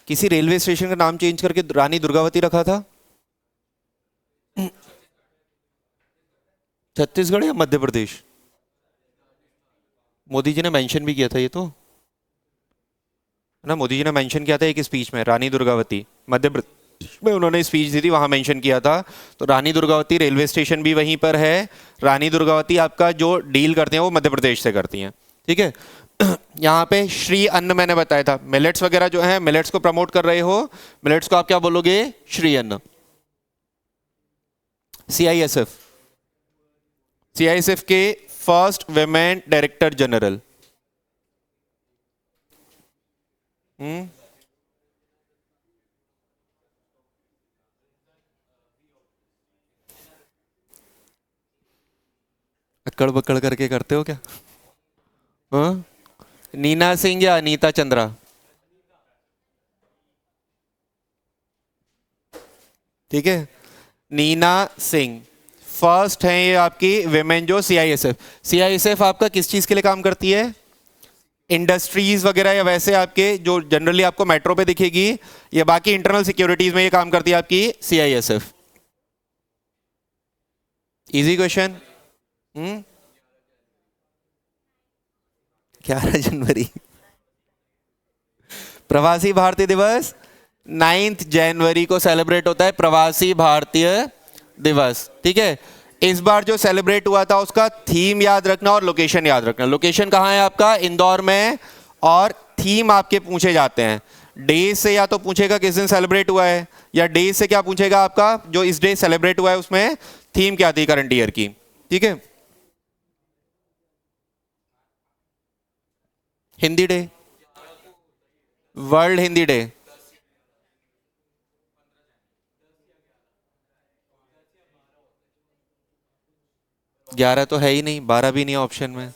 किसी railway station का नाम चेंज करके रानी दुर्गावती रखा था? छत्तीसगढ़ या मध्य प्रदेश? मोदी जी ने मेंशन भी किया था ये तो, है ना, मोदी जी ने मेंशन किया था एक स्पीच में, रानी दुर्गावती मध्य प्रदेश में उन्होंने स्पीच दी थी, वहां मेंशन किया था। तो रानी दुर्गावती रेलवे स्टेशन भी वहीं पर है। रानी दुर्गावती आपका जो डील करते हैं वो मध्य प्रदेश से करती हैं, ठीक है। यहाँ पे श्री अन्न मैंने बताया था, मिलेट्स वगैरह जो है, मिलेट्स को प्रमोट कर रहे हो, मिलेट्स को आप क्या बोलोगे? श्री अन्न। सीआईएसएफ, सीआईएसएफ के फर्स्ट विमेन डायरेक्टर जनरल। अक्कड़ बक्कड़ करके करते हो क्या? हाँ, नीना सिंह या अनीता चंद्रा? ठीक है, नीना सिंह फर्स्ट है ये आपकी विमेन जो सीआईएसएफ। सीआईएसएफ आपका किस चीज के लिए काम करती है? इंडस्ट्रीज वगैरह या वैसे आपके जो जनरली आपको मेट्रो पे दिखेगी, या बाकी इंटरनल सिक्योरिटीज में ये काम करती है आपकी सीआईएसएफ। Easy question. 11 जनवरी प्रवासी भारतीय दिवस 9 जनवरी को सेलिब्रेट होता है, प्रवासी भारतीय दिवस, ठीक है। इस बार जो सेलिब्रेट हुआ था उसका थीम याद रखना और लोकेशन याद रखना। लोकेशन कहाँ है आपका? इंदौर में। और थीम आपके पूछे जाते हैं डे से, या तो पूछेगा किस दिन सेलिब्रेट हुआ है, या डे से क्या पूछेगा आपका जो इस डे सेलिब्रेट हुआ है उसमें थीम क्या थी करंट ईयर की, ठीक है। Hindi day, world Hindi day. 11 तो है ही नहीं, 12 भी नहीं ऑप्शन में।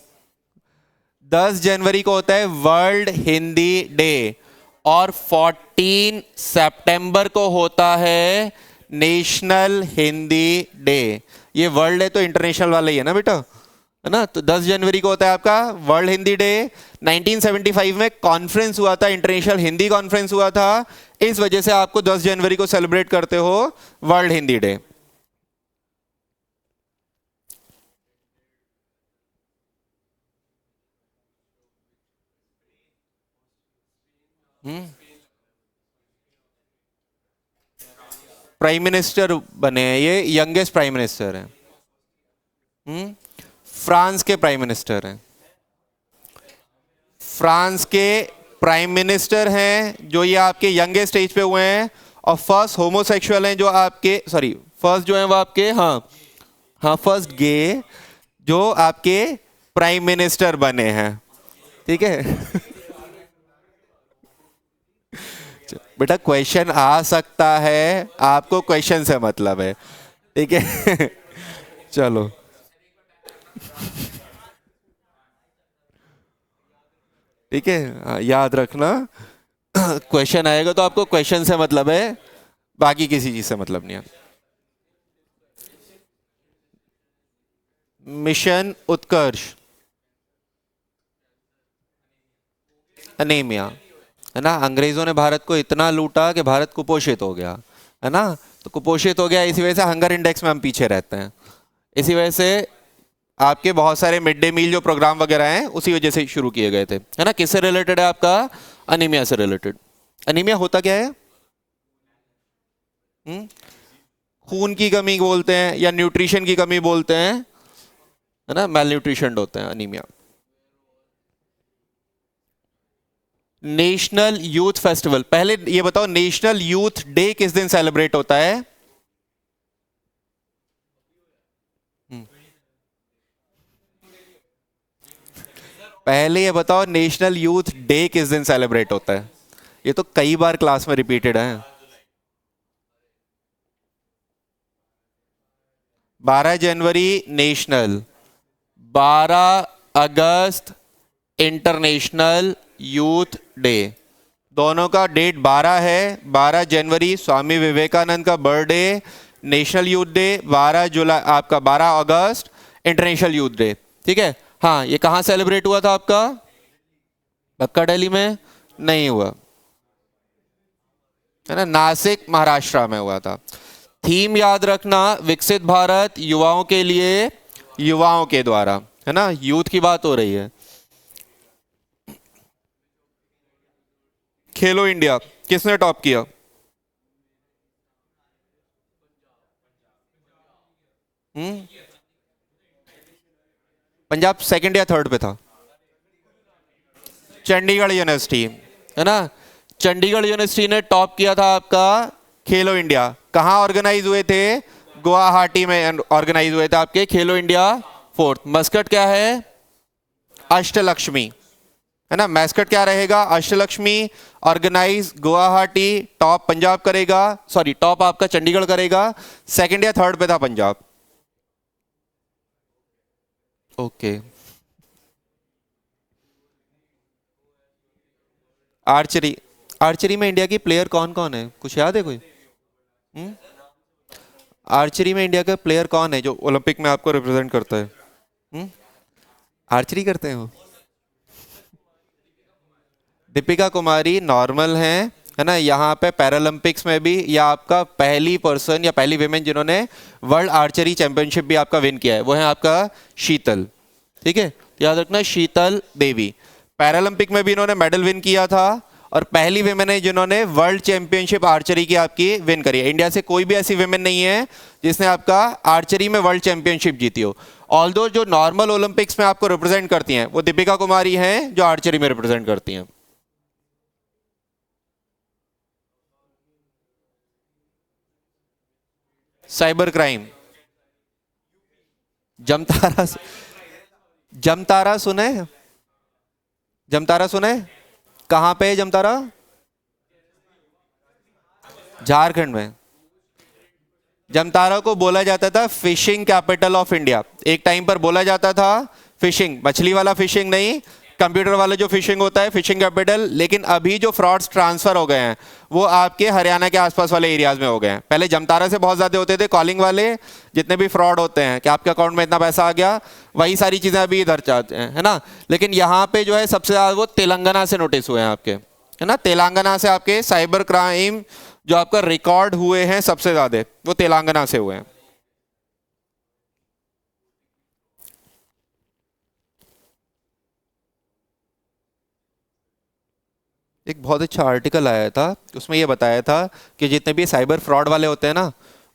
10 जनवरी को होता है वर्ल्ड हिंदी डे, और 14 सितंबर को होता है नेशनल हिंदी डे। ये वर्ल्ड है तो इंटरनेशनल वाला ही है ना बेटा, है ना। तो 10 जनवरी को होता है आपका वर्ल्ड हिंदी डे। 1975 में कॉन्फ्रेंस हुआ था, इंटरनेशनल हिंदी कॉन्फ्रेंस हुआ था, इस वजह से आपको 10 जनवरी को सेलिब्रेट करते हो world Hindi day. Prime minister बने हैं, ये यंगेस्ट प्राइम मिनिस्टर हैं। फ्रांस के प्राइम मिनिस्टर हैं, फ्रांस के प्राइम मिनिस्टर हैं जो ये आपके यंगेस्ट एज पे हुए हैं, और फर्स्ट होमोसेक्सुअल हैं जो आपके, सॉरी फर्स्ट जो है वो आपके, हाँ हाँ फर्स्ट गे जो आपके प्राइम मिनिस्टर बने हैं, ठीक है। बेटा क्वेश्चन आ सकता है, आपको क्वेश्चन से मतलब है, ठीक है। चलो ठीक है, याद रखना। क्वेश्चन आएगा तो आपको क्वेश्चन से मतलब है, बाकी किसी चीज से मतलब नहीं है। मिशन उत्कर्ष, अनीमिया, है ना। अंग्रेजों ने भारत को इतना लूटा कि भारत कुपोषित हो गया, है ना। तो कुपोषित हो गया, इसी वजह से हंगर इंडेक्स में हम पीछे रहते हैं। इसी वजह से आपके बहुत सारे मिड डे मील जो प्रोग्राम वगैरह हैं उसी वजह से शुरू किए गए थे, है ना। किससे रिलेटेड है आपका? अनीमिया से रिलेटेड। अनीमिया होता क्या है? खून की कमी बोलते हैं या न्यूट्रिशन की कमी बोलते हैं, है ना, मेल न्यूट्रिशन होते हैं अनीमिया। नेशनल यूथ फेस्टिवल, पहले ये बताओ नेशनल यूथ डे किस दिन सेलिब्रेट होता है? पहले ये बताओ नेशनल यूथ डे किस दिन सेलिब्रेट होता है? ये तो कई बार क्लास में रिपीटेड है। 12 जनवरी नेशनल, 12 अगस्त इंटरनेशनल यूथ डे, दोनों का डेट 12 है। 12 जनवरी स्वामी विवेकानंद का बर्थडे, नेशनल यूथ डे 12 जुलाई, आपका 12 अगस्त इंटरनेशनल यूथ डे, ठीक है। हाँ, ये कहाँ सेलिब्रेट हुआ था आपका? पक्का दिल्ली में नहीं हुआ, है ना, नासिक महाराष्ट्र में हुआ था। थीम याद रखना, विकसित भारत युवाओं के लिए, युवाओं के द्वारा, है ना, यूथ की बात हो रही है। खेलो इंडिया किसने टॉप किया? हम्म, पंजाब सेकंड या थर्ड पे था? चंडीगढ़ यूनिवर्सिटी, है ना, चंडीगढ़ यूनिवर्सिटी ने टॉप किया था आपका खेलो इंडिया। कहाँ ऑर्गेनाइज हुए थे? गुवाहाटी में ऑर्गेनाइज हुए थे आपके खेलो इंडिया फोर्थ। मस्कट क्या है? अष्टलक्ष्मी, है ना, मैस्कट क्या रहेगा? अष्टलक्ष्मी। ऑर्गेनाइज गुवाहाटी, टॉप पंजाब करेगा, सॉरी टॉप आपका चंडीगढ़ करेगा, सेकंड या थर्ड पे था पंजाब। ओके। आर्चरी, आर्चरी में इंडिया की प्लेयर कौन कौन है, कुछ याद है कोई? हम्म, आर्चरी में इंडिया का प्लेयर कौन है जो ओलंपिक में आपको रिप्रेजेंट करता है? हम्म, आर्चरी करते हैं वो? दीपिका कुमारी नॉर्मल हैं, है ना, यहाँ पे पैरालंपिक्स में भी या आपका पहली पर्सन या पहली विमेन जिन्होंने वर्ल्ड आर्चरी चैंपियनशिप भी आपका विन किया है वो है आपका शीतल। ठीक है, याद रखना शीतल देवी। पैरालंपिक में भी इन्होंने मेडल विन किया था और पहली विमेन है जिन्होंने वर्ल्ड चैंपियनशिप आर्चरी की आपकी विन करी है। इंडिया से कोई भी ऐसी विमेन नहीं है जिसने आपका आर्चरी में वर्ल्ड चैंपियनशिप जीती हो। ऑल्दो जो नॉर्मल ओलंपिक्स में आपको रिप्रेजेंट करती हैं वो दीपिका कुमारी हैं जो आर्चरी में रिप्रेजेंट करती हैं। साइबर क्राइम, जमतारा, जमतारा सुने? जमतारा सुने? कहाँ पे है जमतारा? झारखंड में। जमतारा को बोला जाता था फिशिंग कैपिटल ऑफ इंडिया, एक टाइम पर बोला जाता था। फिशिंग, मछली वाला फिशिंग नहीं, कंप्यूटर वाला जो फिशिंग होता है, फिशिंग कैपिटल। लेकिन अभी जो फ्रॉड्स ट्रांसफर हो गए हैं वो आपके हरियाणा के आसपास वाले एरियाज में हो गए हैं। पहले जमतारा से बहुत ज़्यादा होते थे कॉलिंग वाले, जितने भी फ्रॉड होते हैं कि आपके अकाउंट में इतना पैसा आ गया, वही सारी चीज़ें अभी इधर चाहते हैं, है ना। लेकिन यहाँ पे जो है सबसे ज़्यादा वो तेलंगाना से नोटिस हुए हैं आपके, है ना, तेलंगाना से आपके साइबर क्राइम जो आपका रिकॉर्ड हुए हैं सबसे ज़्यादा वो तेलंगाना से हुए हैं। एक बहुत अच्छा आर्टिकल आया था, उसमें ये बताया था कि जितने भी साइबर फ्रॉड वाले होते हैं ना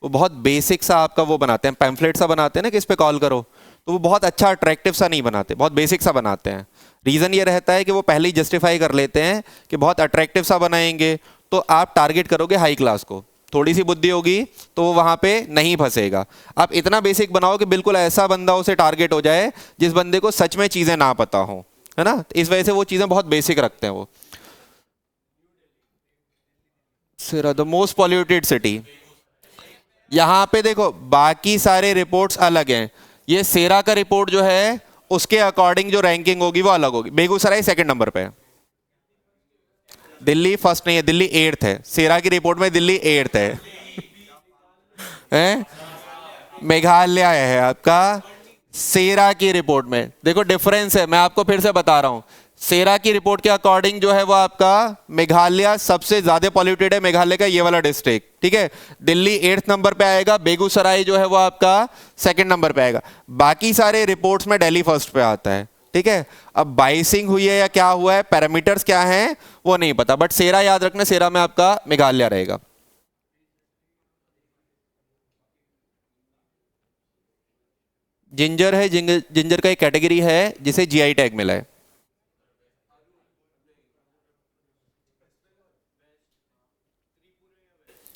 वो बहुत बेसिक सा आपका वो बनाते हैं, पैम्फलेट सा बनाते हैं ना कि इस पे कॉल करो, तो वो बहुत अच्छा अट्रैक्टिव सा नहीं बनाते, बहुत बेसिक सा बनाते हैं। रीज़न ये रहता है कि वो पहले ही जस्टिफाई कर लेते हैं कि बहुत अट्रैक्टिव सा बनाएंगे तो आप टारगेट करोगे हाई क्लास को, थोड़ी सी बुद्धि होगी तो वो वहाँ पे नहीं फंसेगा। आप इतना बेसिक बनाओ कि बिल्कुल ऐसा बंदा उसे टारगेट हो जाए जिस बंदे को सच में चीज़ें ना पता हो, है ना, इस वजह से वो चीज़ें बहुत बेसिक रखते हैं वो। सिरा द मोस्ट पॉल्यूटेड सिटी, यहाँ पे देखो बाकी सारे रिपोर्ट्स अलग हैं, ये सेरा का रिपोर्ट जो है उसके अकॉर्डिंग जो रैंकिंग होगी वो अलग होगी। बेगूसराय सेकंड नंबर पे है, दिल्ली फर्स्ट नहीं है, दिल्ली एट्थ है। सेरा की रिपोर्ट में दिल्ली एट्थ है, हैं? मेघालय है आपका सेरा की रिपोर्ट में। देखो डिफरेंस है, मैं आपको फिर से बता रहा हूं, सेरा की रिपोर्ट के अकॉर्डिंग जो है वो आपका मेघालय सबसे ज्यादा पॉल्यूटेड है, मेघालय का ये वाला डिस्ट्रिक्ट, ठीक है। दिल्ली एट्थ नंबर पे आएगा, बेगूसराय जो है वो आपका सेकंड नंबर पे आएगा। बाकी सारे रिपोर्ट्स में दिल्ली फर्स्ट पे आता है, ठीक है। अब बाइसिंग हुई है या क्या हुआ है, पैरामीटर्स क्या हैं वो नहीं पता, बट सेरा याद रखना, सेरा में आपका मेघालय रहेगा। जिंजर है, जिंजर का एक कैटेगरी है जिसे जीआई टैग मिला है।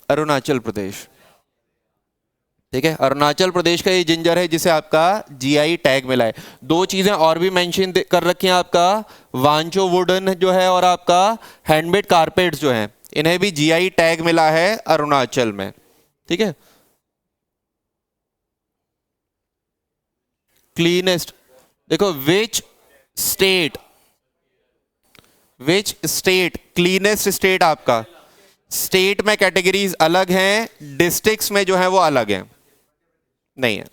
अरुणाचल प्रदेश, ठीक है, अरुणाचल प्रदेश का ये जिंजर है जिसे आपका जीआई टैग मिला है। दो चीजें और भी मेंशन कर रखी हैं आपका, वांचो वुडन जो है और आपका हैंडमेड कारपेट्स जो हैं, इन्हें भी जीआई टैग मिला है अरुणाचल में, ठीक है। क्लीनेस्ट, देखो state which state cleanest state आपका, स्टेट में कैटेगरीज अलग हैं, डिस्ट्रिक्ट्स में जो है वो अलग हैं, नहीं है।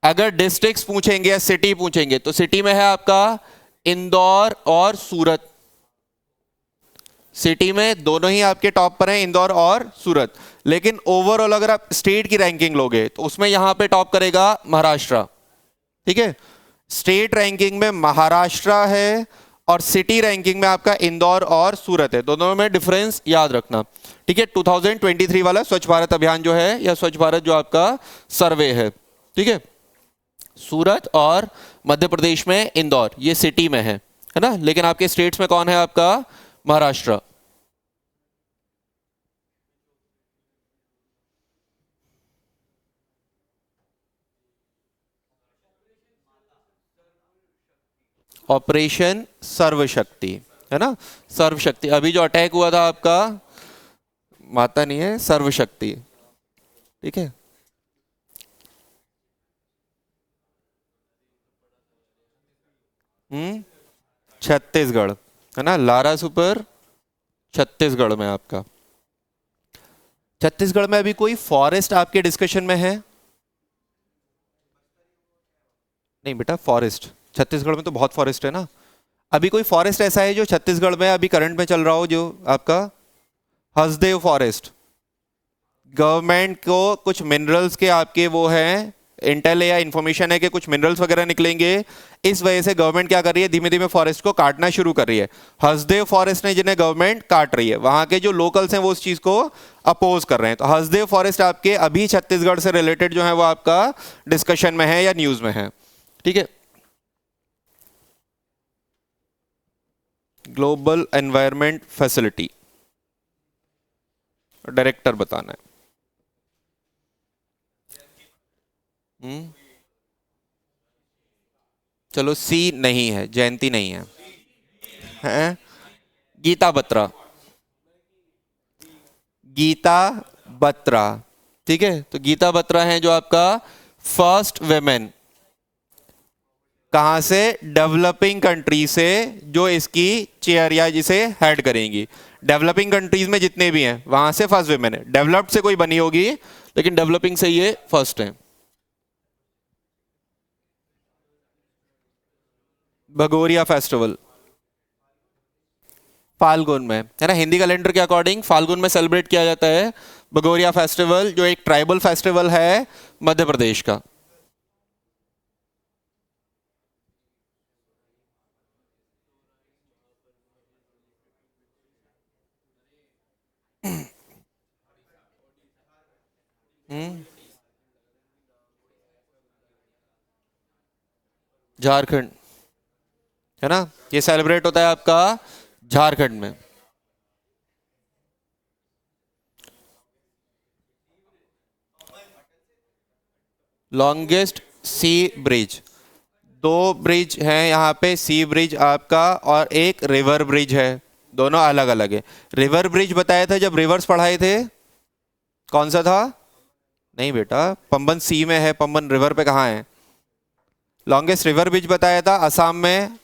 अगर डिस्ट्रिक्ट्स पूछेंगे या सिटी पूछेंगे तो सिटी में है आपका इंदौर और सूरत, सिटी में दोनों ही आपके टॉप पर हैं, इंदौर और सूरत। लेकिन ओवरऑल अगर आप स्टेट की रैंकिंग लोगे तो उसमें यहां पे टॉप करेगा महाराष्ट्र। ठीक है, स्टेट रैंकिंग में महाराष्ट्र है और सिटी रैंकिंग में आपका इंदौर और सूरत है। दोनों में डिफरेंस याद रखना। ठीक है, 2023 वाला स्वच्छ भारत अभियान जो है या स्वच्छ भारत जो आपका सर्वे है, ठीक है, सूरत और मध्य प्रदेश में इंदौर, ये सिटी में है ना। लेकिन आपके स्टेट्स में कौन है आपका महाराष्ट्र। ऑपरेशन सर्वशक्ति है ना, सर्वशक्ति। अभी जो अटैक हुआ था आपका माता नहीं है, सर्वशक्ति। ठीक है, छत्तीसगढ़ है ना, लारा सुपर छत्तीसगढ़ में आपका। छत्तीसगढ़ में अभी कोई फॉरेस्ट आपके डिस्कशन में है? नहीं बेटा, फॉरेस्ट छत्तीसगढ़ में तो बहुत फॉरेस्ट है ना। अभी कोई फॉरेस्ट ऐसा है जो छत्तीसगढ़ में अभी करंट में चल रहा हो, जो आपका हसदेव फॉरेस्ट? गवर्नमेंट को कुछ मिनरल्स के आपके वो हैं, इंटेल या इंफॉर्मेशन है कि कुछ मिनरल्स वगैरह निकलेंगे। इस वजह से गवर्नमेंट क्या कर रही है, धीमे धीमे फॉरेस्ट को काटना शुरू कर रही है। हसदेव फॉरेस्ट ने जिन्हें गवर्नमेंट काट रही है, वहां के जो लोकल्स हैं वो उस चीज को अपोज कर रहे हैं। तो हसदेव फॉरेस्ट आपके अभी छत्तीसगढ़ से रिलेटेड जो है वो आपका डिस्कशन में है या न्यूज में है। ठीक है, ग्लोबल एनवायरमेंट फैसिलिटी डायरेक्टर बताना है। चलो, सी नहीं है, जयंती नहीं है, हैं? गीता बत्रा, गीता बत्रा। ठीक है, तो गीता बत्रा है जो आपका फर्स्ट वेमेन, कहां से, डेवलपिंग कंट्री से, जो इसकी चेयर या जिसे हेड करेंगी। डेवलपिंग कंट्रीज में जितने भी हैं वहां से फर्स्ट वेमेन है। डेवलप्ड से कोई बनी होगी, लेकिन डेवलपिंग से ये फर्स्ट है। भगोरिया फेस्टिवल फाल्गुन में है ना, हिंदी कैलेंडर के अकॉर्डिंग फाल्गुन में सेलिब्रेट किया जाता है भगोरिया फेस्टिवल, जो एक ट्राइबल फेस्टिवल है मध्य प्रदेश का। झारखंड है ना, ये सेलिब्रेट होता है आपका झारखंड में। लॉन्गेस्ट सी ब्रिज, दो ब्रिज हैं यहाँ पे, सी ब्रिज आपका और एक रिवर ब्रिज है, दोनों अलग अलग है। रिवर ब्रिज बताया था जब रिवर्स पढ़ाए थे, कौन सा था? नहीं बेटा, पंबन सी में है, पंबन रिवर पे कहाँ है? लॉन्गेस्ट रिवर ब्रिज बताया था असम में,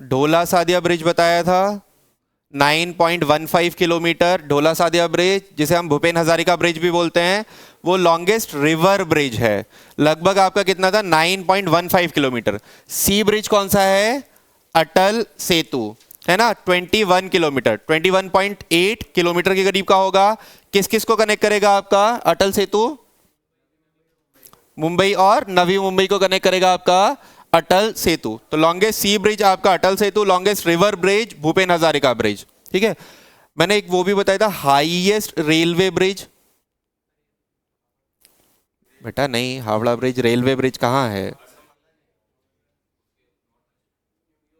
ढोला सादिया ब्रिज बताया था 9.15 किलोमीटर। ढोला सादिया ब्रिज, जिसे हम भूपेन हजारिका ब्रिज भी बोलते हैं, वो लॉन्गेस्ट रिवर ब्रिज है। लगभग आपका कितना था, 9.15 किलोमीटर। सी ब्रिज कौन सा है? अटल सेतु है ना, 21 किलोमीटर, 21.8 किलोमीटर के करीब का होगा। किस किस को कनेक्ट करेगा आपका अटल सेतु? मुंबई और नवी मुंबई को कनेक्ट करेगा आपका अटल सेतु। तो लॉन्गेस्ट सी ब्रिज आपका Atal Setu, longest river bridge Bhupen Hazarika bridge. ठीक है, मैंने एक वो भी बताया था, हाईएस्ट रेलवे ब्रिज। बेटा नहीं, हावड़ा ब्रिज रेलवे ब्रिज कहाँ है?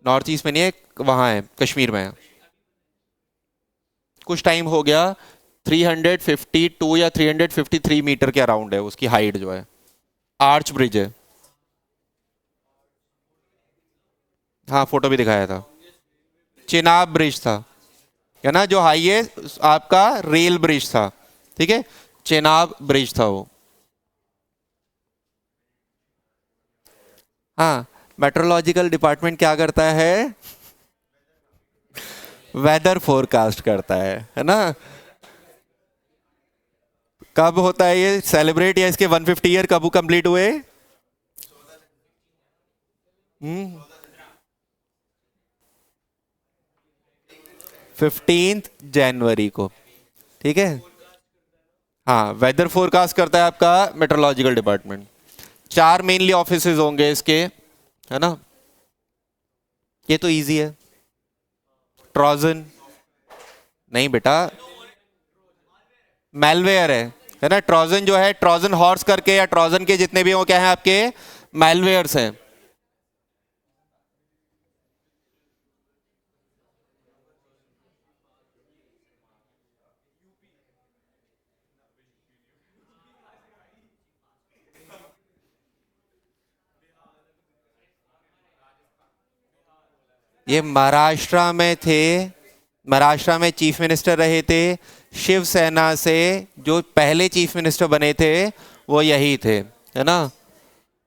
नॉर्थ ईस्ट में नहीं है, वहां है, कश्मीर में है। कुछ टाइम हो गया, 352 या 353 मीटर के अराउंड है उसकी हाइट जो है। आर्च ब्रिज है, हाँ फोटो भी दिखाया था। चिनाब ब्रिज था, है ना, जो हाईएस्ट आपका रेल ब्रिज था। ठीक है, चिनाब ब्रिज था वो। हाँ, मेट्रोलॉजिकल डिपार्टमेंट क्या करता है? वेदर फोरकास्ट करता है ना। कब होता है ये सेलिब्रेट, या इसके 150 ईयर कब कंप्लीट हुए? 15 जनवरी को। ठीक है, हाँ, वेदर फोरकास्ट करता है आपका मेट्रोलॉजिकल डिपार्टमेंट। 4 मेनली ऑफिसेज होंगे इसके, है ना। ये तो इजी है। ट्रोजन, नहीं बेटा, मैलवेयर है ना। ट्रोजन जो है, ट्रोजन हॉर्स करके या ट्रोजन के जितने भी हो क्या है आपके, मैलवेयर्स हैं। ये महाराष्ट्र में थे, महाराष्ट्र में चीफ मिनिस्टर रहे थे शिवसेना से। जो पहले चीफ मिनिस्टर बने थे वो यही थे, है ना।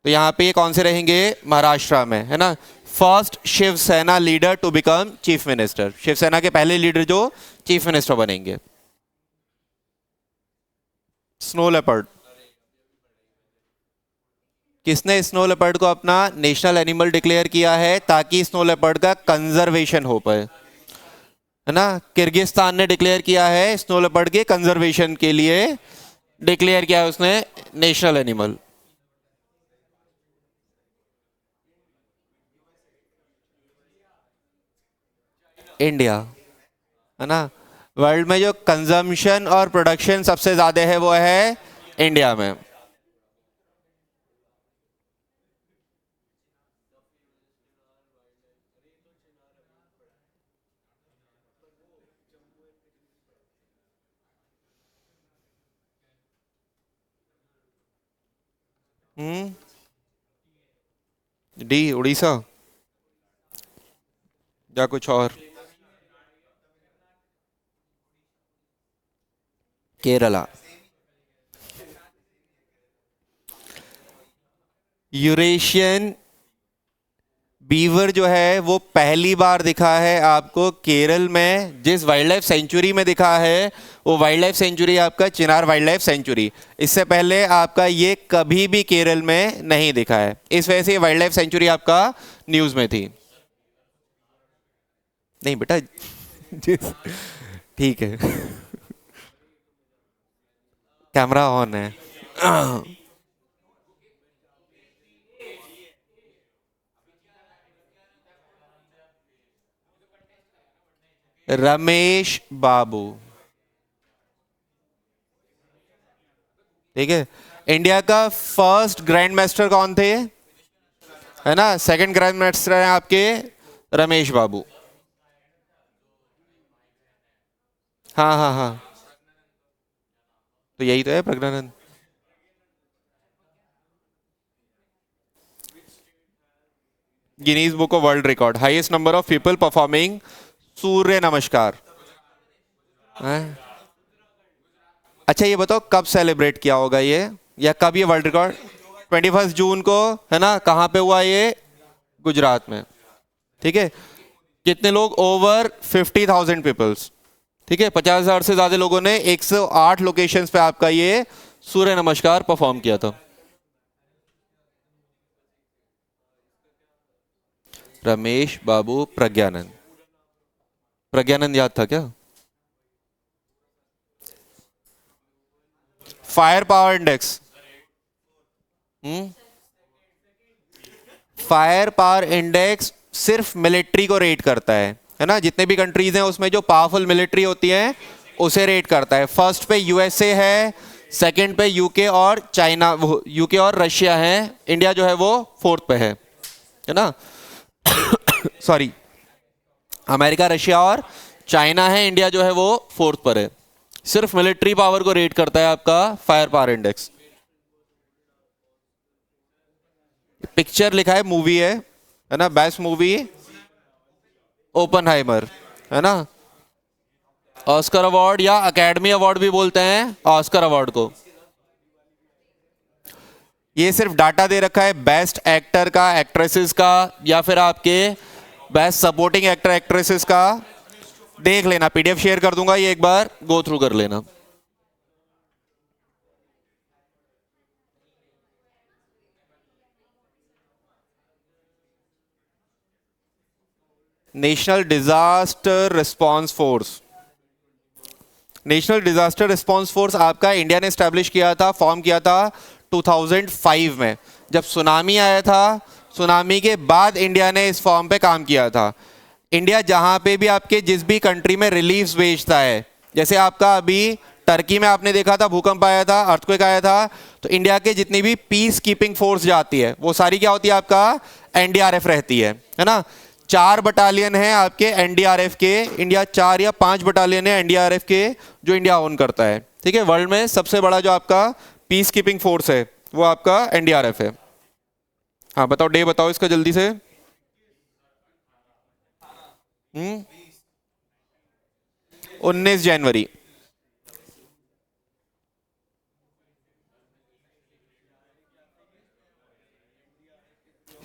तो यहाँ पे ये कौन से रहेंगे, महाराष्ट्र में, है ना। First Shiv Sena leader to become chief minister, Shiv Sena के पहले लीडर जो चीफ मिनिस्टर बनेंगे। स्नो लेपर्ड, किसने स्नो लेपर्ड को अपना नेशनल एनिमल डिक्लेयर किया है, ताकि स्नो लेपर्ड का कंजर्वेशन हो पाए, है ना। किर्गिस्तान ने डिक्लेयर किया है स्नो लेपर्ड के कंजर्वेशन के लिए, डिक्लेयर किया है उसने नेशनल एनिमल। इंडिया, है ना। वर्ल्ड में जो कंजम्पशन और प्रोडक्शन सबसे ज्यादा है वो है इंडिया में। हम्म, डी उड़ीसा, या कुछ और। केरला। यूरेशियन बीवर जो है वो पहली बार दिखा है आपको केरल में, जिस वाइल्ड लाइफ सेंचुरी में दिखा है वो वाइल्ड लाइफ सेंचुरी आपका चिनार वाइल्ड लाइफ सेंचुरी। इससे पहले आपका ये कभी भी केरल में नहीं दिखा है, इस वजह से वाइल्ड लाइफ सेंचुरी आपका न्यूज में थी। नहीं बेटा, ठीक है, कैमरा ऑन है। रमेश बाबू, ठीक है। इंडिया का फर्स्ट ग्रैंड मास्टर कौन थे, है ना। सेकंड ग्रैंड मास्टर है आपके रमेश बाबू। हाँ हाँ हाँ, तो यही तो है Praggnanandhaa. Guinness book of world record, highest number of people performing surya namaskar. हैं? अच्छा ये बताओ कब सेलिब्रेट किया होगा ये, या कब ये वर्ल्ड रिकॉर्ड, 21 जून को, है ना। कहाँ पे हुआ ये, गुजरात में। ठीक है, कितने लोग, ओवर 50,000 पीपल्स। ठीक है, 50,000 से ज्यादा लोगों ने 108 लोकेशंस पे आपका ये सूर्य नमस्कार परफॉर्म किया था। रमेश बाबू प्रज्ञानंद, प्रज्ञानंद याद था क्या। Fire power index, fire power index सिर्फ मिलिट्री को रेट करता है ना। जितने भी कंट्रीज हैं उसमें जो पावरफुल मिलिट्री होती है उसे रेट करता है। फर्स्ट पे यूएसए है, सेकंड पे यूके और चाइना, यूके और रशिया है। इंडिया जो है वो फोर्थ पे है ना। सॉरी, अमेरिका, रशिया और चाइना है, इंडिया जो है वो फोर्थ पर है। सिर्फ मिलिट्री पावर को रेट करता है आपका फायर पावर इंडेक्स। पिक्चर लिखा है, मूवी है ना। बेस्ट मूवी ओपनहाइमर, है ना। ऑस्कर अवार्ड या अकेडमी अवार्ड भी बोलते हैं ऑस्कर अवार्ड को। ये सिर्फ डाटा दे रखा है बेस्ट एक्टर का, एक्ट्रेसेस का, या फिर आपके बेस्ट सपोर्टिंग एक्टर एक्ट्रेसेस का। देख लेना, पीडीएफ शेयर कर दूंगा, ये एक बार गो थ्रू कर लेना। National disaster response force. National disaster response force आपका इंडिया ने स्टैब्लिश किया था, फॉर्म किया था 2005 में, जब सुनामी आया था। सुनामी के बाद इंडिया ने इस फॉर्म पे काम किया था। इंडिया जहां पे भी आपके जिस भी कंट्री में रिलीफ भेजता है, जैसे आपका अभी टर्की में आपने देखा था भूकंप आया था, अर्थक्वेक आया था, तो इंडिया के जितनी भी पीस कीपिंग फोर्स जाती है वो सारी क्या होती है, आपका एनडीआरएफ रहती है ना। 4 बटालियन है आपके एनडीआरएफ के, इंडिया 4 या 5 बटालियन है एनडीआरएफ के जो इंडिया ओन करता है। ठीक है, वर्ल्ड में सबसे बड़ा जो आपका पीस कीपिंग फोर्स है वो आपका एनडीआरएफ है। हाँ बताओ, डे बताओ इसका जल्दी से। 19 जनवरी।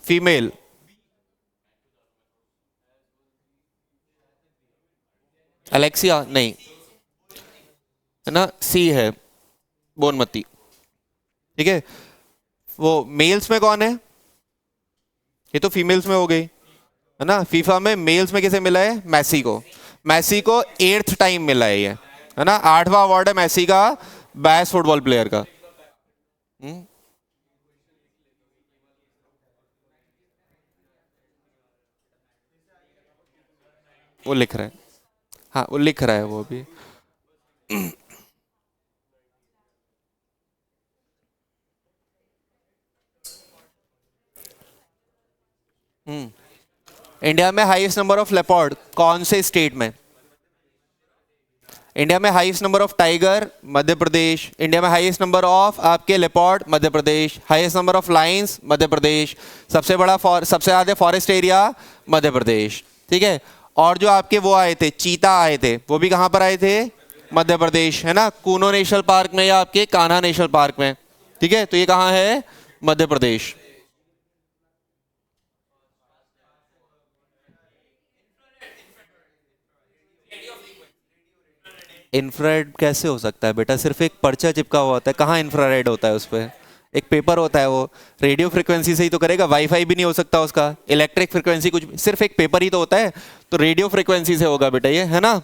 फीमेल। अलेक्सिया नहीं है ना, सी है बोनमती। ठीक है, वो मेल्स में कौन है, ये तो फीमेल्स में हो गई है ना। फीफा में मेल्स में किसे मिला है, मैसी को। मैसी को 8th टाइम मिला है ये, है ना, 8वां अवार्ड है मैसी का बेस्ट फुटबॉल प्लेयर का। वो लिख रहा है, हाँ वो लिख रहा है वो अभी। इंडिया में हाईएस्ट नंबर ऑफ लेपर्ड कौन से स्टेट में। इंडिया में highest number of tiger Madhya Pradesh. India में हाईएस्ट नंबर ऑफ आपके leopard Madhya Pradesh. Highest number of lions Madhya Pradesh. सबसे बड़ा सबसे ज्यादा फॉरेस्ट एरिया मध्य प्रदेश। ठीक है, और जो आपके वो आए थे चीता आए थे वो भी कहां पर आए थे, मध्य प्रदेश, है ना, कूनो नेशनल पार्क में या आपके कान्हा नेशनल पार्क में। ठीक है, तो ये कहां है, मध्य प्रदेश। इंफ्रारेड कैसे हो सकता है बेटा, सिर्फ एक पर्चा चिपका हुआ होता है, कहाँ इंफ्रारेड होता है उस पर, एक पेपर होता है, वो रेडियो फ्रिक्वेंसी से ही तो करेगा, वाईफाई भी नहीं हो सकता उसका, इलेक्ट्रिक फ्रिक्वेंसी कुछ भी, सिर्फ एक पेपर ही तो होता है, तो रेडियो फ्रिक्वेंसी से होगा बेटा ये, है ना।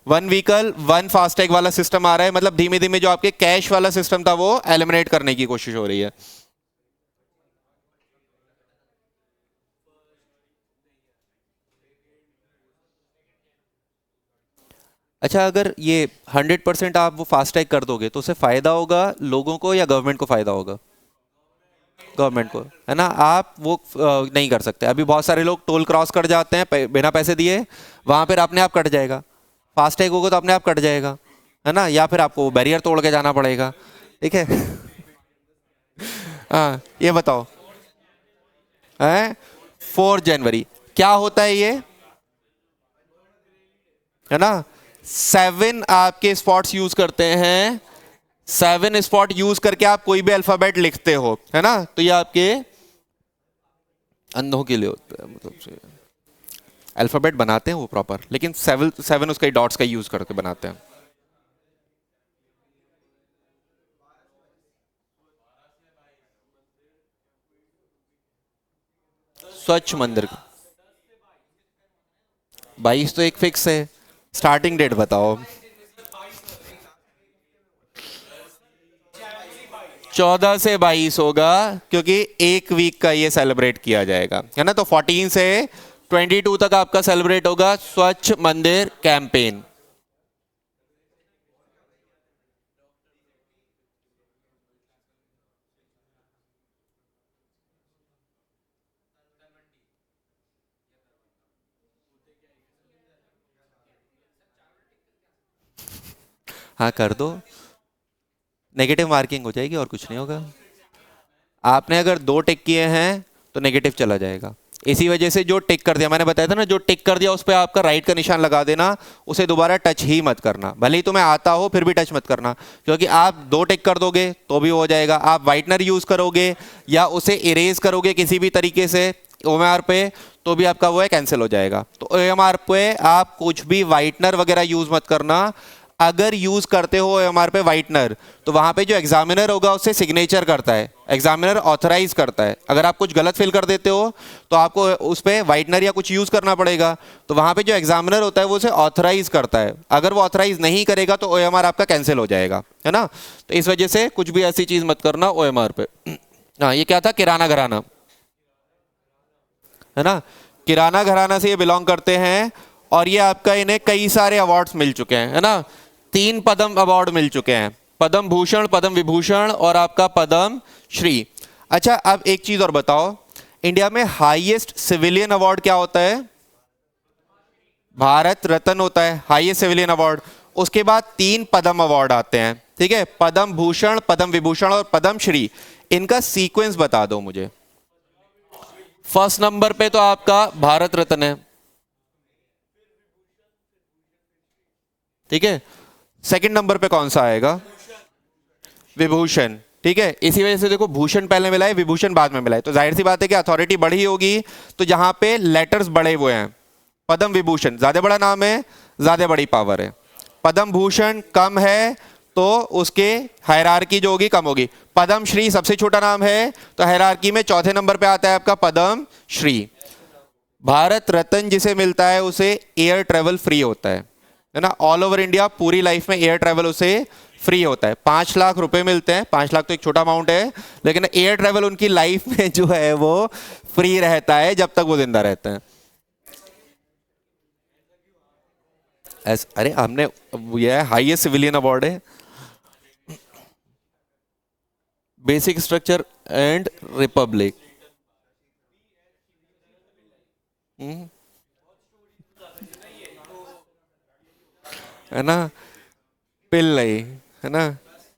1 व्हीकल 1 फास्टैग वाला सिस्टम आ रहा है, मतलब धीमे धीमे जो आपके कैश वाला सिस्टम था वो एलिमिनेट करने की कोशिश हो रही है। अच्छा, अगर ये 100% आप वो फास्टैग कर दोगे तो उससे फायदा होगा लोगों को या गवर्नमेंट को फायदा होगा, गवर्नमेंट को, है ना। आप वो नहीं कर सकते, अभी बहुत सारे लोग टोल क्रॉस कर जाते हैं बिना पैसे दिए, वहां पर अपने आप कट जाएगा। फास्टैग होगा तो अपने आप कट जाएगा, है ना, या फिर आपको बैरियर तोड़ के जाना पड़ेगा। ठीक है। हाँ ये बताओ, है 4 जनवरी क्या होता है ये, है ना। 7 आपके स्पॉट्स यूज करते हैं, 7 स्पॉट यूज करके आप कोई भी अल्फाबेट लिखते हो, है ना, तो ये आपके अंधों के लिए होता है, मतलब अल्फाबेट बनाते हैं वो प्रॉपर, लेकिन 7 उसका डॉट्स का यूज करके बनाते हैं। स्वच्छ मंदिर 22 तो एक फिक्स है, स्टार्टिंग डेट बताओ। 14 से 22 होगा क्योंकि एक वीक का ये सेलिब्रेट किया जाएगा, है ना, तो 14 से 22 तक आपका सेलिब्रेट होगा स्वच्छ मंदिर कैंपेन। हाँ कर दो, नेगेटिव मार्किंग हो जाएगी और कुछ नहीं होगा। आपने अगर 2 टिक किए हैं तो नेगेटिव चला जाएगा, इसी वजह से जो टिक कर दिया, मैंने बताया था ना, जो टिक कर दिया उस पर आपका राइट का निशान लगा देना, उसे दोबारा टच ही मत करना, भले ही तुम्हें आता हो फिर भी टच मत करना, क्योंकि आप 2 टिक कर दोगे तो भी हो जाएगा। आप वाइटनर यूज करोगे या उसे इरेज करोगे किसी भी तरीके से ओएमआर पे, तो भी आपका वो है कैंसिल हो जाएगा। तो ओएमआर पे आप कुछ भी वाइटनर वगैरह यूज मत करना, अगर यूज करते हो ओएमआर पे व्हाइटनर, तो वहां पे जो एग्जामिनर होगा उससे सिग्नेचर करता है, एग्जामिनर ऑथराइज करता है। अगर आप कुछ गलत फिल कर देते हो तो आपको उस पे व्हाइटनर या कुछ यूज करना पड़ेगा, तो वहां पे जो एग्जामिनर होता है वो उसे ऑथराइज करता है। अगर वो ऑथराइज नहीं करेगा तो ओएमआर आपका कैंसिल हो जाएगा, है ना। तो इस वजह से कुछ भी ऐसी चीज मत करना ओएमआर पे। हाँ, ये क्या था, किराना घराना, है ना। किराना घराना से ये बिलोंग करते हैं, और ये आपका इन्हें कई सारे अवार्ड्स मिल चुके हैं, है ना। 3 पद्म अवार्ड मिल चुके हैं, पद्म भूषण, पद्म विभूषण और आपका पद्म श्री। अच्छा, अब एक चीज और बताओ, इंडिया में हाईएस्ट सिविलियन अवार्ड क्या होता है? भारत रत्न होता है हाईएस्ट सिविलियन अवार्ड। उसके बाद 3 पद्म अवार्ड आते हैं, ठीक है, पद्म भूषण, पद्म विभूषण और पद्म श्री। इनका सीक्वेंस बता दो मुझे। फर्स्ट नंबर पे तो आपका भारत रत्न है, ठीक है। सेकंड नंबर पे कौन सा आएगा? विभूषण, ठीक है। इसी वजह से देखो, भूषण पहले मिला है, विभूषण बाद में मिला है, तो जाहिर सी बात है कि अथॉरिटी बड़ी होगी, तो जहां पे लेटर्स बड़े हुए हैं, पद्म विभूषण ज्यादा बड़ा नाम है, ज्यादा बड़ी पावर है। पद्म भूषण कम है तो उसके हायरार्की जो होगी कम होगी। पद्म श्री सबसे छोटा नाम है, तो हायरार्की में चौथे नंबर पे आता है आपका पद्म श्री। भारत रत्न जिसे मिलता है उसे एयर ट्रेवल फ्री होता है ना। ऑल ओवर इंडिया पूरी लाइफ में एयर ट्रेवल उसे फ्री होता है। 5 लाख रुपए मिलते हैं, 5 लाख तो एक छोटा अमाउंट है, लेकिन एयर ट्रेवल उनकी लाइफ में जो है वो फ्री रहता है जब तक वो जिंदा रहते हैं। अरे हमने, ये हाईएस्ट सिविलियन अवार्ड है। बेसिक स्ट्रक्चर एंड रिपब्लिक, है ना, पिल्लई, है ना,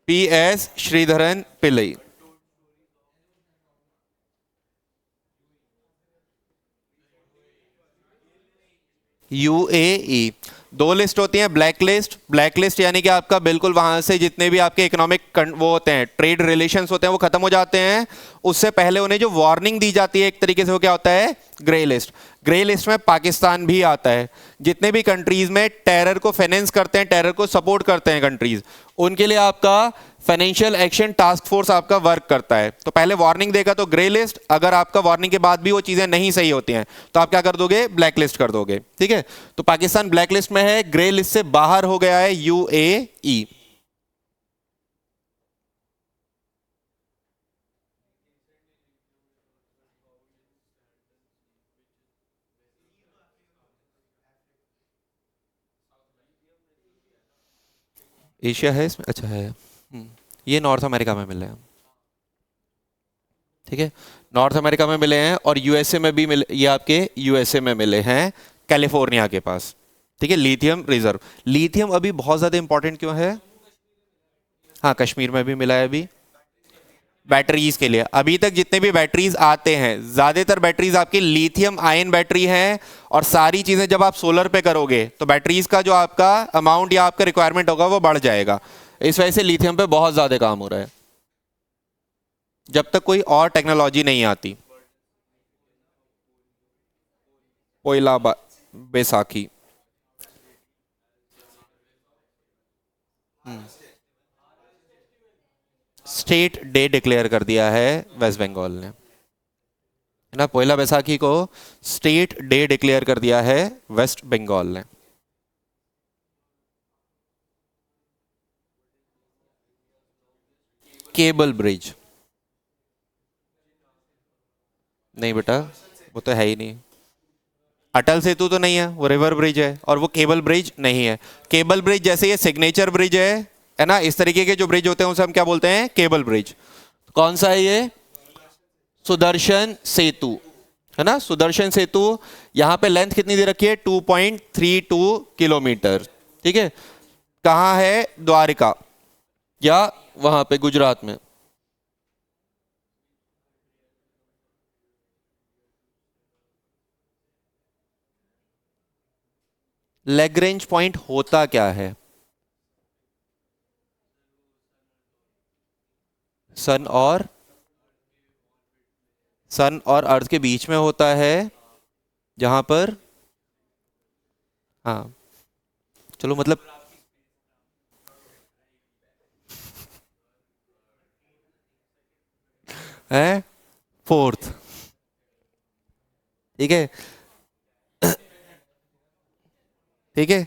PS Sreedharan Pillai. UAE 2 list होती हैं, ब्लैक लिस्ट, ब्लैक लिस्ट यानी कि आपका बिल्कुल वहां से जितने भी आपके इकोनॉमिक वो होते हैं, ट्रेड रिलेशंस होते हैं, वो खत्म हो जाते हैं। उससे पहले उन्हें जो वार्निंग दी जाती है एक तरीके से, वो क्या होता है? Grey list. ग्रे लिस्ट में पाकिस्तान भी आता है। जितने भी कंट्रीज में टेरर को फाइनेंस करते हैं, टेरर को सपोर्ट करते हैं कंट्रीज, उनके लिए आपका फाइनेंशियल एक्शन टास्क फोर्स आपका वर्क करता है। तो पहले वार्निंग देगा तो ग्रे लिस्ट, अगर आपका वार्निंग के बाद भी वो चीजें नहीं सही होती हैं तो आप क्या कर दोगे? ब्लैक लिस्ट कर दोगे, ठीक है। तो पाकिस्तान ब्लैक लिस्ट में है, ग्रे लिस्ट से बाहर हो गया है UAE। एशिया है इसमें, अच्छा है। ये नॉर्थ अमेरिका में मिले हैं, ठीक है, नॉर्थ अमेरिका में मिले हैं, और यूएसए में भी मिले, ये आपके यूएसए में मिले हैं, कैलिफोर्निया के पास, ठीक है। लिथियम रिजर्व, लिथियम अभी बहुत ज्यादा इंपॉर्टेंट क्यों है? हाँ, कश्मीर में भी मिला है अभी, बैटरीज के लिए। अभी तक जितने भी बैटरीज आते हैं, ज्यादातर बैटरीज आपकी लिथियम आयन बैटरी हैं, और सारी चीजें जब आप सोलर पे करोगे तो बैटरीज का जो आपका अमाउंट या आपका रिक्वायरमेंट होगा वो बढ़ जाएगा। इस वजह से लिथियम पे बहुत ज्यादा काम हो रहा है, जब तक कोई और टेक्नोलॉजी नहीं आती। कोयला बैसाखी, स्टेट डे डिक्लेयर कर दिया है वेस्ट बंगाल ने, है ना। पहला बैसाखी को स्टेट डे डिक्लेयर कर दिया है वेस्ट बंगाल ने। केबल ब्रिज, नहीं बेटा, वो तो है ही नहीं। अटल सेतु तो नहीं है, वो रिवर ब्रिज है, और वो केबल ब्रिज नहीं है। केबल ब्रिज जैसे ये सिग्नेचर ब्रिज है ना, इस तरीके के जो ब्रिज होते हैं उसे हम क्या बोलते हैं? Cable bridge. कौन सा है ये? सुदर्शन सेतु, है ना, सुदर्शन सेतु। यहां पे लेंथ कितनी दे रखी है? 2.32 किलोमीटर, ठीक है। कहां है? द्वारिका, या वहां पे गुजरात में। लैग्रेंज पॉइंट होता क्या है? सन और अर्थ के बीच में होता है, जहां पर, हाँ, चलो मतलब, है फोर्थ। ठीक है, ठीक है।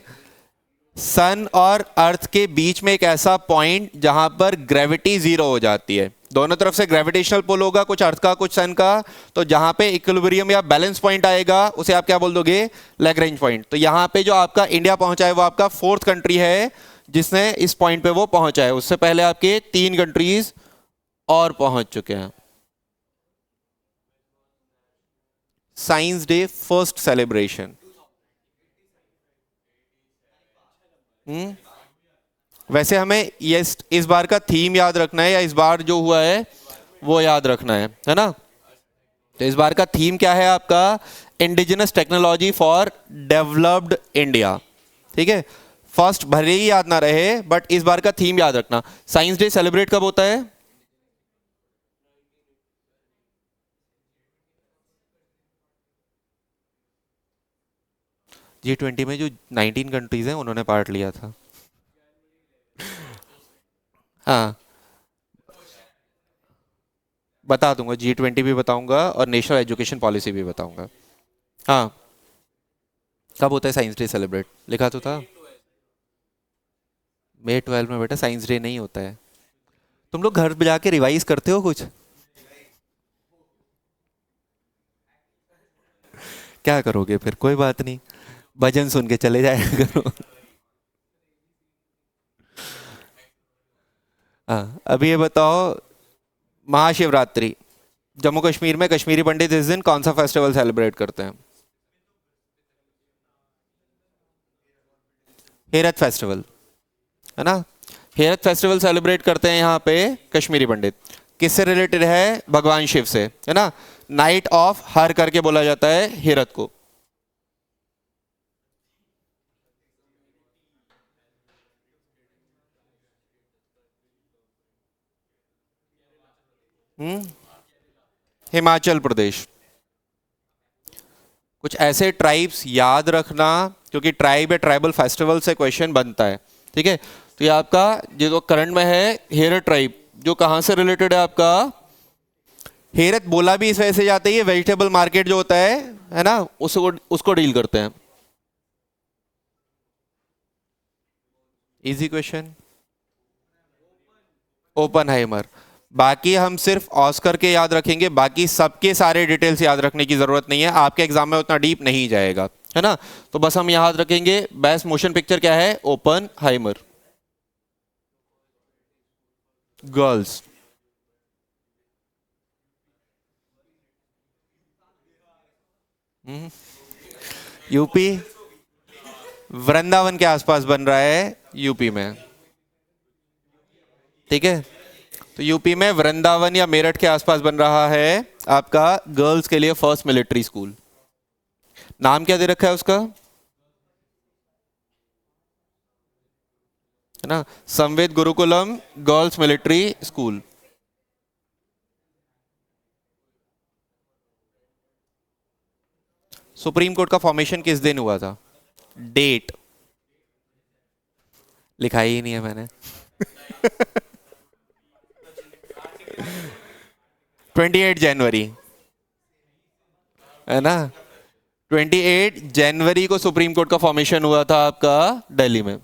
सन और अर्थ के बीच में एक ऐसा पॉइंट जहां पर ग्रेविटी जीरो हो जाती है, दोनों तरफ से ग्रेविटेशनल पुल होगा, कुछ अर्थ का कुछ सन का, तो जहां पे इक्विलिब्रियम या बैलेंस पॉइंट आएगा उसे आप क्या बोल दोगे, लैग्रेंज पॉइंट। तो यहां पे जो आपका इंडिया पहुंचा है वो आपका फोर्थ कंट्री है जिसने इस पॉइंट पे वो पहुंचा है। उससे पहले आपके 3 कंट्रीज और पहुंच चुके हैं। Science day first celebration. वैसे हमें ये इस बार का थीम याद रखना है, या इस बार जो हुआ है वो याद रखना है ना। तो इस बार का थीम क्या है आपका, indigenous technology for developed India. ठीक है, फर्स्ट भले ही याद ना रहे बट इस बार का थीम याद रखना। साइंस डे सेलिब्रेट कब होता है, G20 में जो 19 कंट्रीज हैं उन्होंने पार्ट लिया था। हाँ, बता दूंगा, G20 भी बताऊंगा और नेशनल एजुकेशन पॉलिसी भी बताऊंगा। हाँ, कब होता है साइंस डे सेलिब्रेट, लिखा तो था May 12 में। बेटा साइंस डे नहीं होता है, तुम लोग घर पे जाके रिवाइज करते हो कुछ, क्या करोगे फिर, कोई बात नहीं, भजन सुन के चले जाया करो। हाँ, अभी ये बताओ, महाशिवरात्रि जम्मू कश्मीर में कश्मीरी पंडित इस दिन कौन सा फेस्टिवल सेलिब्रेट करते हैं, हेरत फेस्टिवल, है ना। हेरत फेस्टिवल सेलिब्रेट करते हैं यहाँ पे कश्मीरी पंडित। किससे रिलेटेड है, भगवान शिव से, है ना। नाइट ऑफ हर करके बोला जाता है हेरत को। हम्म, हिमाचल प्रदेश। कुछ ऐसे ट्राइब्स याद रखना, क्योंकि ट्राइब या ट्राइबल फेस्टिवल से क्वेश्चन बनता है। ठीक है, तो ये आपका जो करंट में है हेरत ट्राइब, जो कहां से रिलेटेड है आपका, हेरत बोला भी इस वजह से जाता है, ये वेजिटेबल मार्केट जो होता है ना, उसको उसको डील करते हैं। Easy question, Oppenheimer. बाकी हम सिर्फ ऑस्कर के याद रखेंगे, बाकी सबके सारे डिटेल्स याद रखने की जरूरत नहीं है, आपके एग्जाम में उतना डीप नहीं जाएगा, है ना। तो बस हम याद रखेंगे बेस्ट मोशन पिक्चर क्या है, ओपनहाइमर। गर्ल्स, यूपी, वृंदावन के आसपास बन रहा है यूपी में। ठीक है, तो यूपी में वृंदावन या मेरठ के आसपास बन रहा है आपका गर्ल्स के लिए फर्स्ट मिलिट्री स्कूल। नाम क्या दे रखा है उसका, है ना, Samved Gurukulam girls military school. Supreme Court का फॉर्मेशन किस दिन हुआ था, डेट लिखा ही नहीं है मैंने। 28 जनवरी, है ना। 28 जनवरी को सुप्रीम कोर्ट का फॉर्मेशन हुआ था आपका दिल्ली में।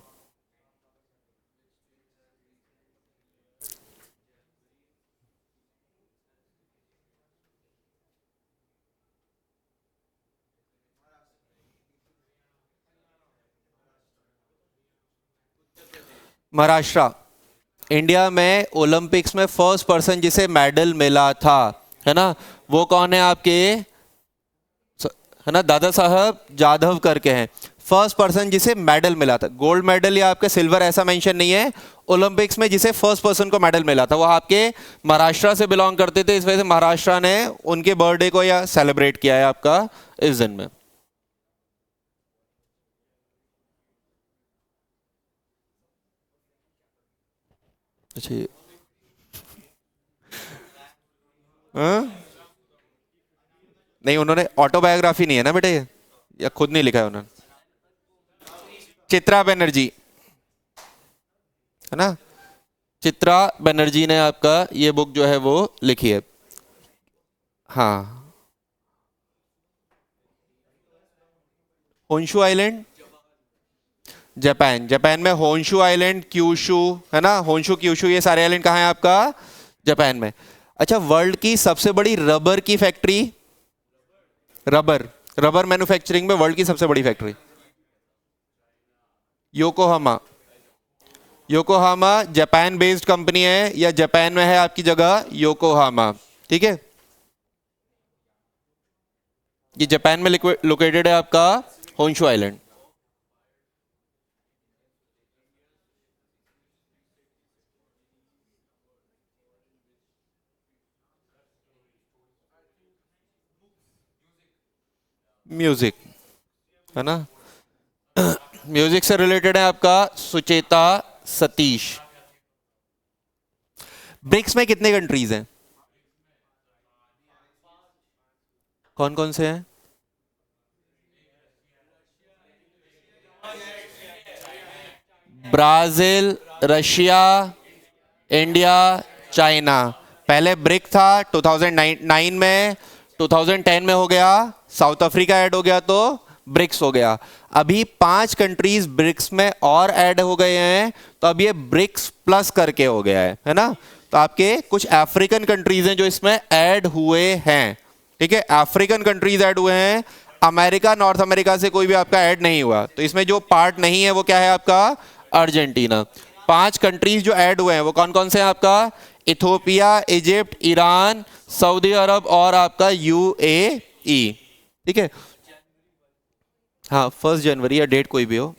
महाराष्ट्र, इंडिया में ओलंपिक्स में फर्स्ट पर्सन जिसे मेडल मिला था, है ना, वो कौन है आपके, है ना, दादा साहब जाधव करके हैं। फर्स्ट पर्सन जिसे मेडल मिला था, गोल्ड मेडल या आपके सिल्वर ऐसा मेंशन नहीं है, ओलंपिक्स में जिसे फर्स्ट पर्सन को मेडल मिला था वो आपके महाराष्ट्र से बिलोंग करते थे, इस वजह से महाराष्ट्र ने उनके बर्थडे को या सेलिब्रेट किया है आपका इस दिन में। अच्छा, हाँ? नहीं, उन्होंने ऑटोबायोग्राफी नहीं है ना बेटे, या खुद नहीं लिखा है उन्होंने। चित्रा बनर्जी, है ना, चित्रा बनर्जी ने आपका ये बुक जो है वो लिखी है। हाँ, होन्शु आइलैंड जापान। जापान में होन्शु आइलैंड, क्यूशु, है ना, होन्शु क्यूशु, ये सारे आइलैंड कहाँ हैं आपका? जापान में। अच्छा, वर्ल्ड की सबसे बड़ी रबर की फैक्ट्री, रबर रबर मैन्युफैक्चरिंग में वर्ल्ड की सबसे बड़ी factory? Yokohama. Yokohama Japan based company है, या जापान में है आपकी जगह योकोहामा, ठीक है। ये जापान में लोकेटेड है आपका होन्शु आइलैंड। म्यूजिक, है ना, म्यूजिक से रिलेटेड है आपका सुचेता सतीश। ब्रिक्स में कितने कंट्रीज हैं? कौन कौन से हैं? Brazil, Russia, India, China. पहले ब्रिक था 2009 में, 2010 में हो गया साउथ अफ्रीका ऐड हो गया तो ब्रिक्स हो गया। अभी 5 कंट्रीज ब्रिक्स में और ऐड हो गए हैं, तो अब ये ब्रिक्स प्लस करके हो गया है ना। तो आपके कुछ अफ्रीकन कंट्रीज हैं जो इसमें ऐड हुए हैं, ठीक है, अफ्रीकन कंट्रीज ऐड हुए हैं। अमेरिका, नॉर्थ अमेरिका से कोई भी आपका ऐड नहीं हुआ, तो इसमें जो पार्ट नहीं है वो क्या है आपका? अर्जेंटीना। 5 कंट्रीज जो ऐड हुए हैं वो कौन कौन से हैं आपका? इथोपिया, इजिप्ट, ईरान, सऊदी अरब और आपका यूएई, ठीक है। हाँ, 1 जनवरी या डेट कोई भी हो।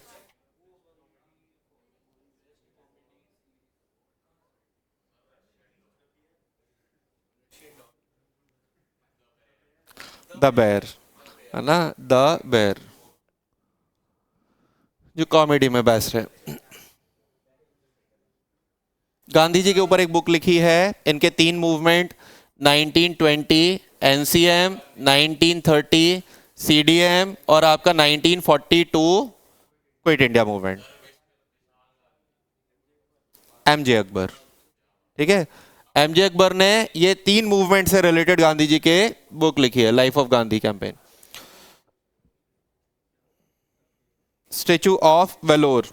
द बेर, है ना, द बेर, जो कॉमेडी में बेस्ट है। गांधी जी के ऊपर एक बुक लिखी है, इनके 3 मूवमेंट, 1920 एनसीएम, 1930 सीडीएम और आपका 1942 quit India movement. MJ Akbar, ठीक है। एमजे अकबर ने ये 3 मूवमेंट से रिलेटेड गांधी जी के बुक लिखी है, life of Gandhi campaign. Statue of valour,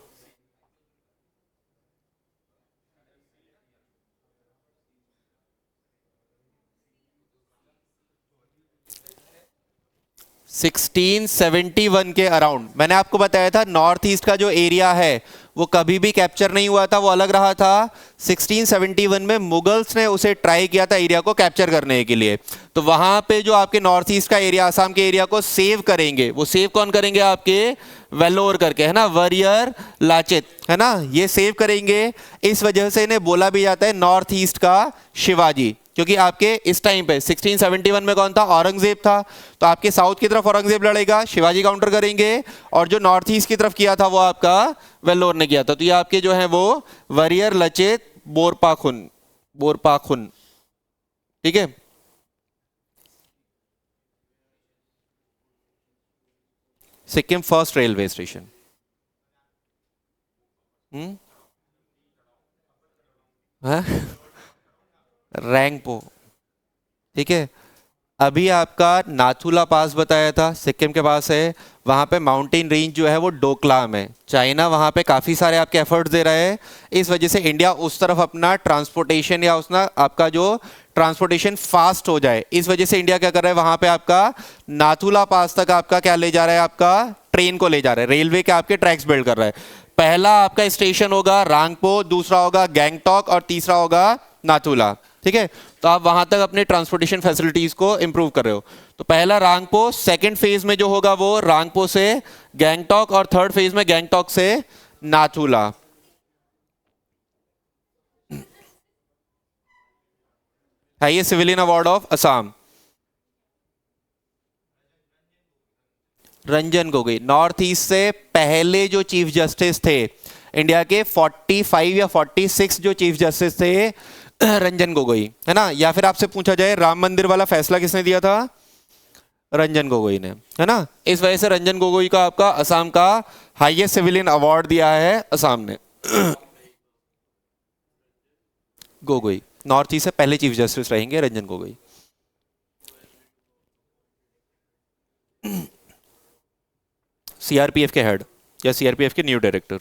sixteen 1671 के अराउंड। मैंने आपको बताया था नॉर्थ ईस्ट का जो एरिया है वो कभी भी कैप्चर नहीं हुआ था, वो अलग रहा था। 1671 में मुगल्स ने उसे ट्राई किया था एरिया को कैप्चर करने के लिए। तो वहां पे जो आपके नॉर्थ ईस्ट का एरिया, आसाम के एरिया को सेव करेंगे, वो सेव कौन करेंगे? आपके वेलोर करके, है ना, वरियर लाचित, है ना, ये सेव करेंगे। इस वजह से इन्हें बोला भी जाता है नॉर्थ ईस्ट का शिवाजी, क्योंकि आपके इस टाइम पे 1671 में कौन था? औरंगजेब था। तो आपके साउथ की तरफ औरंगजेब लड़ेगा, शिवाजी काउंटर करेंगे, और जो नॉर्थ ईस्ट की तरफ किया था वो आपका वेल्लोर ने किया था। तो ये आपके जो है वो वरियर लचित बोरपाखुन, बोरपाखुन, ठीक है। Sikkim first railway station, Rangpo, ठीक है। अभी आपका नाथुला पास बताया था, सिक्किम के पास है। वहाँ पे माउंटेन रेंज जो है वो डोकलाम है। चाइना वहाँ पे काफ़ी सारे आपके एफर्ट्स दे रहा है, इस वजह से इंडिया उस तरफ अपना ट्रांसपोर्टेशन या उसना आपका जो ट्रांसपोर्टेशन फास्ट हो जाए, इस वजह से इंडिया क्या कर रहा है, वहाँ पे आपका नाथुला पास तक आपका क्या ले जा रहा है? आपका ट्रेन को ले जा रहा है, रेलवे के आपके ट्रैक्स बिल्ड कर रहा है। पहला आपका स्टेशन होगा रांगपो, दूसरा होगा गैंगटॉक और तीसरा होगा नाथुला, ठीक है। तो आप वहां तक अपने ट्रांसपोर्टेशन फैसिलिटीज को इंप्रूव कर रहे हो। तो पहला रांगपो, सेकंड फेज में जो होगा वो रांगपो से गैंगटॉक, और थर्ड फेज में गैंगटॉक से नाथुला। है ये civilian award of Assam, Ranjan Gogoi. North east से पहले जो चीफ जस्टिस थे इंडिया के, 45 या 46 जो चीफ जस्टिस थे, रंजन गोगोई, है ना। या फिर आपसे पूछा जाए राम मंदिर वाला फैसला किसने दिया था? रंजन गोगोई ने, है ना। इस वजह से रंजन गोगोई का आपका असम का हाईएस्ट सिविलियन अवार्ड दिया है असम ने। गोगोई नॉर्थ ईस्ट से पहले चीफ जस्टिस रहेंगे रंजन गोगोई। सीआरपीएफ के हेड या सीआरपीएफ के न्यू डायरेक्टर।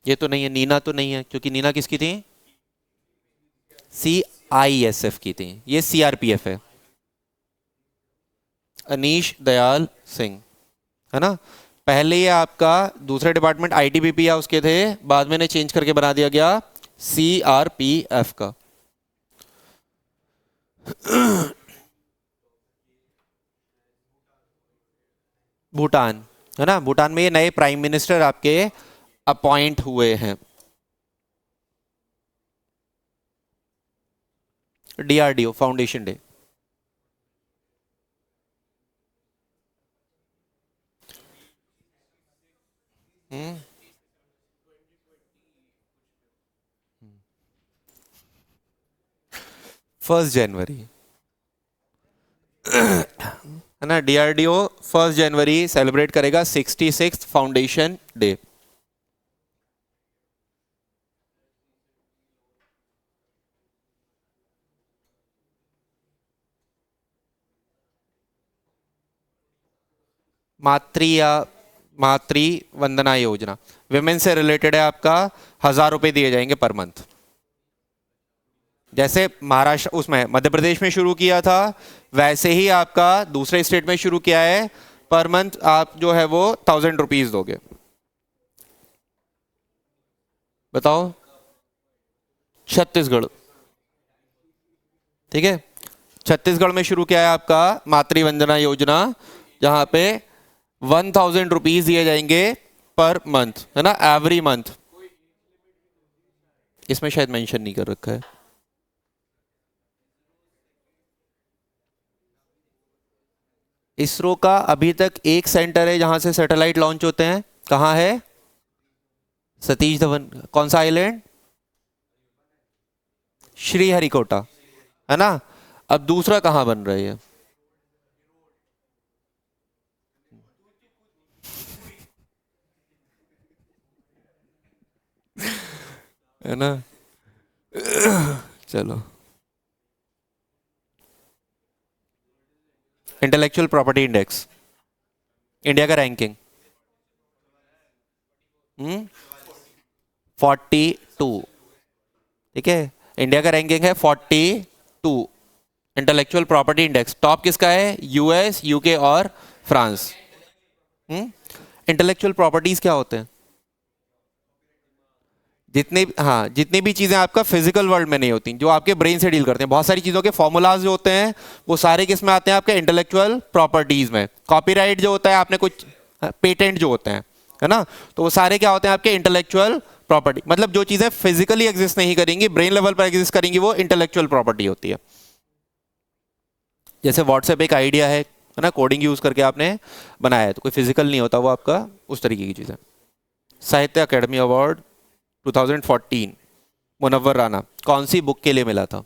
ये तो नहीं है, नीना तो नहीं है, क्योंकि नीना किसकी थी? सीआईएसएफ की थी। ये सीआरपीएफ है, अनीश दयाल सिंह, है ना। पहले ये आपका दूसरे डिपार्टमेंट आईटीबीपी या उसके थे, बाद में ने चेंज करके बना दिया गया सीआरपीएफ का। भूटान, है ना। भूटान में ये नए प्राइम मिनिस्टर आपके अपॉइंट हुए हैं। DRDO foundation day. फर्स्ट जनवरी, है ना। डीआरडीओ 1 जनवरी सेलिब्रेट करेगा 66th फाउंडेशन डे। मातृ वंदना योजना विमेन से रिलेटेड है आपका। 1,000 रुपए दिए जाएंगे पर मंथ। जैसे महाराष्ट्र उसमें मध्य प्रदेश में शुरू किया था, वैसे ही आपका दूसरे स्टेट में शुरू किया है। पर मंथ आप जो है वो 1,000 रुपीज दोगे। बताओ। छत्तीसगढ़, ठीक है। छत्तीसगढ़ में शुरू किया है आपका मातृ वंदना योजना, जहां पे 1,000 रुपीज दिए जाएंगे पर मंथ, है ना, एवरी मंथ। इसमें शायद मेंशन नहीं कर रखा है। इसरो का अभी तक एक सेंटर है जहां से सैटेलाइट लॉन्च होते हैं। कहां है? सतीश धवन। कौन सा आइलैंड? श्रीहरिकोटा, है ना। अब दूसरा कहां बन रही है ना। चलो, इंटेलेक्चुअल प्रॉपर्टी इंडेक्स, इंडिया का रैंकिंग 42, ठीक है। इंडिया का रैंकिंग है 42। इंटेलेक्चुअल प्रॉपर्टी इंडेक्स टॉप किसका है? यूएस, यूके और फ्रांस। इंटेलेक्चुअल प्रॉपर्टीज क्या होते हैं? जितनी भी चीजें आपका फिजिकल वर्ल्ड में नहीं होती, जो आपके ब्रेन से डील करते हैं, बहुत सारी चीजों के फॉर्मूलाज जो होते हैं वो सारे किस में आते हैं? आपके इंटेलेक्चुअल प्रॉपर्टीज में। कॉपीराइट जो होता है, आपने कुछ पेटेंट जो होते हैं, है ना, तो वो सारे क्या होते हैं? आपके इंटेलेक्चुअल प्रॉपर्टी। मतलब जो चीजें फिजिकली एग्जिस्ट नहीं करेंगी, ब्रेन लेवल पर एग्जिस्ट करेंगी, वो इंटेलेक्चुअल प्रॉपर्टी होती है। जैसे व्हाट्सएप एक आइडिया है ना, कोडिंग यूज करके आपने बनाया है, तो कोई फिजिकल नहीं होता वो आपका, उस तरीके की चीजें। साहित्य अकेडमी अवार्ड 2014 मुनव्वर राना कौन सी बुक के लिए मिला था?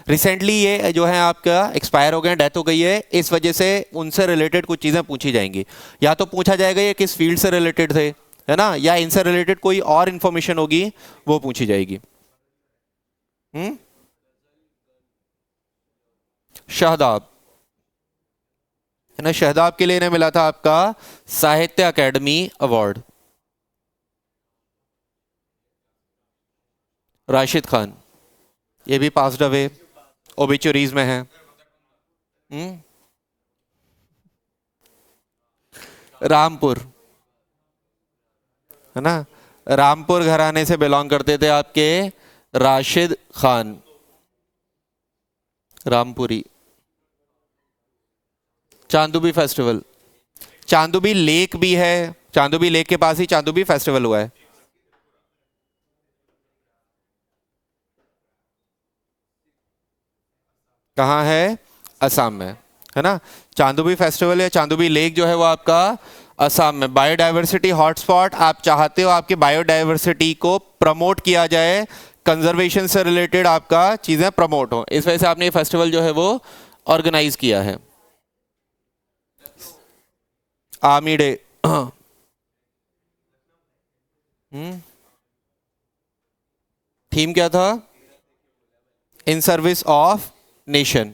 रिसेंटली ये जो है आपका एक्सपायर हो गए, डेथ हो गई है, इस वजह से उनसे रिलेटेड कुछ चीज़ें पूछी जाएंगी। या तो पूछा जाएगा ये किस फील्ड से रिलेटेड थे, है ना, या इनसे रिलेटेड कोई और इंफॉर्मेशन होगी वो पूछी जाएगी। शहदाब, है ना। शहदाब के लिए इन्हें मिला था आपका साहित्य अकेडमी अवार्ड। राशिद खान, ये भी पास्ड अवे, ओबिचुरीज में है। रामपुर, है ना, रामपुर घराने से बिलोंग करते थे आपके राशिद खान, रामपुरी। चांदूबी फेस्टिवल, चांदूबी लेक भी है, चांदूबी लेक के पास ही चांदूबी फेस्टिवल हुआ है। कहाँ है? असम में, है ना। चांदूबी फेस्टिवल या चांदूबी लेक जो है वो आपका असम में। बायोडायवर्सिटी हॉटस्पॉट, आप चाहते हो आपके बायोडायवर्सिटी को प्रमोट किया जाए, कंजर्वेशन से रिलेटेड आपका चीजें प्रमोट हो, इस वजह से आपने ये फेस्टिवल जो है वो ऑर्गेनाइज किया है। आर्मी डे, थीम क्या था? In service of nation.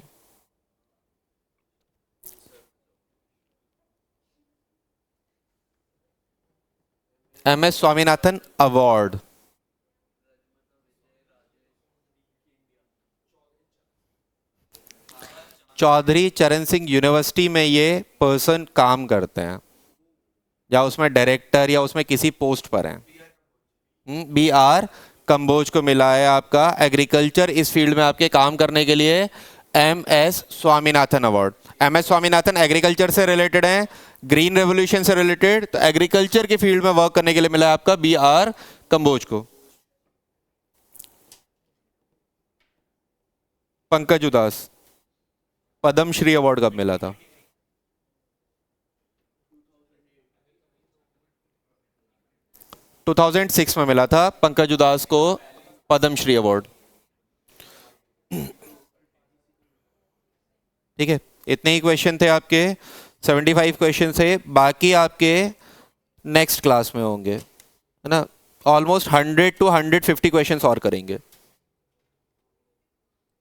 MS Swaminathan award. Chaudhary Charan Singh university में ये पर्सन काम करते हैं, या उसमें डायरेक्टर या उसमें किसी पोस्ट पर हैं। BR कंबोज को मिला है आपका एग्रीकल्चर इस फील्ड में आपके काम करने के लिए MS Swaminathan award. MS Swaminathan agriculture से रिलेटेड हैं, ग्रीन रेवोल्यूशन से रिलेटेड, तो एग्रीकल्चर के फील्ड में वर्क करने के लिए मिला है आपका BR कंबोज को। पंकज उदास पद्मश्री अवार्ड कब मिला था? टू 2006 में मिला था पंकज उदास को पद्मश्री अवार्ड। ठीक है, इतने ही क्वेश्चन थे आपके, 75 क्वेश्चन थे, बाकी आपके नेक्स्ट क्लास में होंगे, है ना। ऑलमोस्ट 100 to 150 क्वेश्चंस और करेंगे।